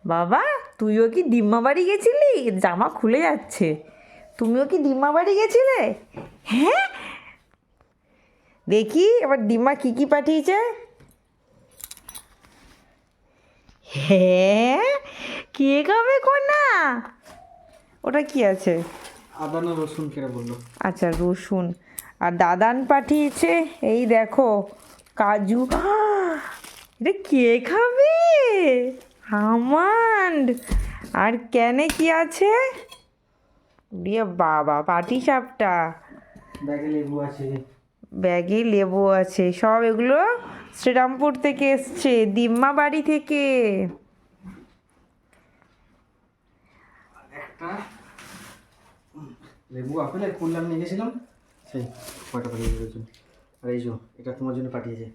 বাবা, তুইও কি দিম্মা বাড়ি গেছিলি? জামা খুলে যাচ্ছে। তুমিও কি দিম্মা বাড়ি গেছিলে? হ্যাঁ, দেখি এবার দিম্মা কি কি পাঠিয়েছে। হ্যাঁ, কে খাবে কোনা? ওটা কি আছে? আদা না রসুন কেটে বললো। আচ্ছা, রসুন। আর দাদান পাঠিয়েছে এই দেখো কাজু। এটা কে খাবে? আমন্ড। আর ক্যানে কি আছে? দিয়ে বাবা, পাটি সাপটা। ব্যাগে লেবু আছে। ব্যাগে লেবু আছে। সব এগুলো শ্রীরামপুর থেকে এসছে, দিম্মা বাড়ি থেকে। একটা লেবু আপেল আর কুললাম নিয়ে গেছিলাম, সেই কয়টা পাঠিয়ে দিয়েছিল। আর এই যে এটা তোমার জন্য পাঠিয়েছে।